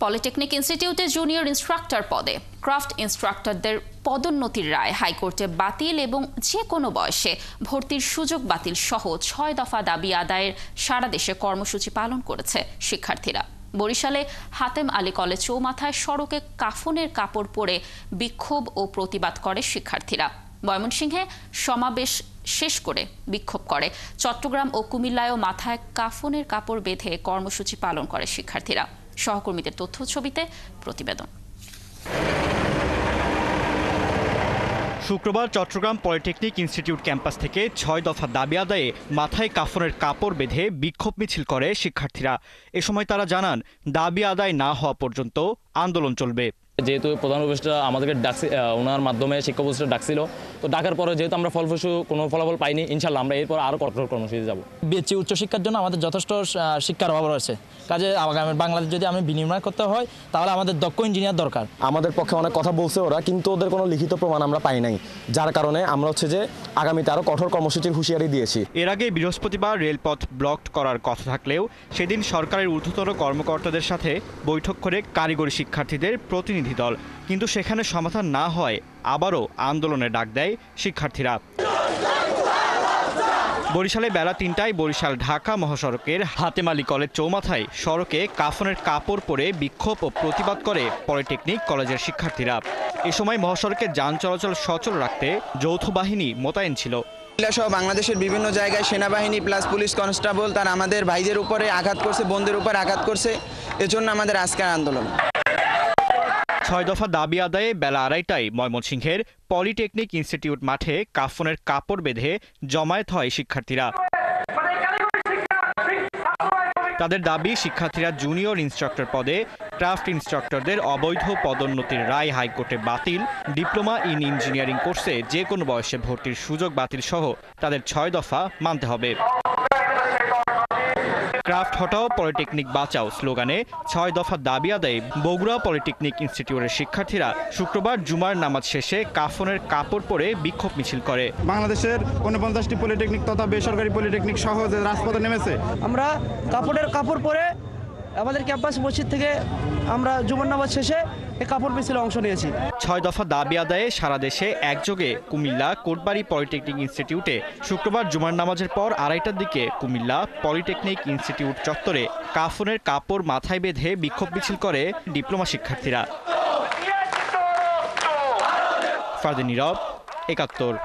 Polytechnic ইনস্টিটিউটে junior instructor পদে craft ইনস্ট্রাক্টরদের পদোন্নতির রায় হাইকোর্টে বাতিল এবং যে কোনো বয়সে ভর্তির সুযোগ বাতিল সহ ৬ দফা দাবি আদায়ের সারা দেশে কর্মসূচি পালন করেছে শিক্ষার্থীরা। বরিশালে হাতেম আলী কলেজ চৌমাথায় সড়কে কাফনের কাপড় পরে বিক্ষোভ ও প্রতিবাদ করে শিক্ষার্থীরা। ময়মনসিংহে সমাবেশ শেষ করে বিক্ষোভ করে। চট্টগ্রাম ও কুমিল্লায়ও মাথায় কাফনের কাপড় বেঁধে কর্মসূচি পালন করে শিক্ষার্থীরা। সহকর্মীদের তথ্য ছবিতে প্রতিবেদন। শুক্রবার চট্টগ্রাম পলিটেকনিক ইনস্টিটিউট ক্যাম্পাস থেকে ৬ দফা দাবি আদায়ে মাথায় কাফনের কাপড় বেঁধে বিক্ষোভ মিছিল করে শিক্ষার্থীরা। এ সময় তারা জানান, দাবি আদায় না হওয়া পর্যন্ত আন্দোলন চলবে। যেহেতু প্রধান উপদেষ্টা আমাদেরকে ডাকছে, ওনার মাধ্যমে শিক্ষা উপদেষ্টা ডাকছিল, তো ডাকার পরে যেহেতু আমরা ফলপ্রসূ কোনো ফলাফল পাইনি, ইনশাল্লাহ আমরা এরপর আরও কঠোর কর্মসূচিতে যাব। বিএসসি উচ্চশিক্ষার জন্য আমাদের যথেষ্ট শিক্ষার অভাব রয়েছে। কাজে বাংলাদেশ যদি আমি বিনিময় করতে হয়, তাহলে আমাদের দক্ষ ইঞ্জিনিয়ার দরকার। আমাদের পক্ষে অনেক কথা বলছে ওরা, কিন্তু ওদের কোনো লিখিত প্রমাণ আমরা পাই নাই, যার কারণে আমরা যে আগামীতে আরও কঠোর কর্মসূচির হুঁশিয়ারি দিয়েছি। এর আগে বৃহস্পতিবার রেলপথ ব্লক করার কথা থাকলেও সেদিন সরকারের ঊর্ধ্বতন কর্মকর্তাদের সাথে বৈঠক করে কারিগরি শিক্ষার্থীদের প্রতিনিধি দল, কিন্তু সেখানে সমাধান না হয় আবারও আন্দোলনের ডাক দেয় শিক্ষার্থীরা। বরিশালে বেলা ৩টায় বরিশাল ঢাকা মহাসড়কের হাতেম আলী কলেজ চৌমাথায় সড়কে কাফনের কাপড় পরে বিক্ষোভ ও প্রতিবাদ করে পলিটেকনিক কলেজের শিক্ষার্থীরা। এ সময় মহাসড়কে যান চলাচল সচল রাখতে যৌথ বাহিনী মোতায়েন ছিল। সহ বাংলাদেশের বিভিন্ন জায়গায় সেনাবাহিনী প্লাস পুলিশ কনস্টেবল তারা আমাদের ভাইদের উপরে আঘাত করছে, বোনদের উপর আঘাত করছে। এজন্য আমাদের আজকের আন্দোলন। ৬ দফা দাবি আদায়ে বেলা ২:৩০টায় ময়মনসিংহের পলিটেকনিক ইনস্টিটিউট মাঠে কাফনের কাপড় বেঁধে জমায়েত হয় শিক্ষার্থীরা। তাদের দাবি, শিক্ষার্থীরা জুনিয়র ইনস্ট্রাক্টর পদে ক্রাফট ইনস্ট্রাক্টরদের অবৈধ পদোন্নতির রায় হাইকোর্টে বাতিল, ডিপ্লোমা ইন ইঞ্জিনিয়ারিং কোর্সে যে কোনো বয়সে ভর্তির সুযোগ বাতিল সহ তাদের ৬ দফা মানতে হবে। ক্রাফট হটাও পলিটেকনিক বাঁচাও স্লোগানে ৬ দফা দাবি আদায়ে বগুড়া পলিটেকনিক ইনস্টিটিউটের শিক্ষার্থীরা শুক্রবার জুমার নামাজ শেষে কাফনের কাপড় পরে বিক্ষোভ মিছিল করে। বাংলাদেশের ৪৯টি পলিটেকনিক তথা বেসরকারি পলিটেকনিক সহ যে রাজপথে নেমেছে, আমরা কাপড়ের কাপড় পরে আমাদের ক্যাম্পাস মসজিদ থেকে আমরা জুমার নামাজ শেষে এই কাপড় মিছিলে অংশ নিয়েছি। ৬ দফা দাবি আদায়ে সারা দেশে একযোগে কুমিল্লা কোটবাড়ি পলিটেকনিক ইনস্টিটিউটে শুক্রবার জুমার নামাজের পর ২:৩০টার দিকে কুমিল্লা পলিটেকনিক ইনস্টিটিউট চত্বরে কাফনের কাপড় মাথায় বেঁধে বিক্ষোভ মিছিল করে ডিপ্লোমা শিক্ষার্থীরা। ফারদিন নীরব, ৭১।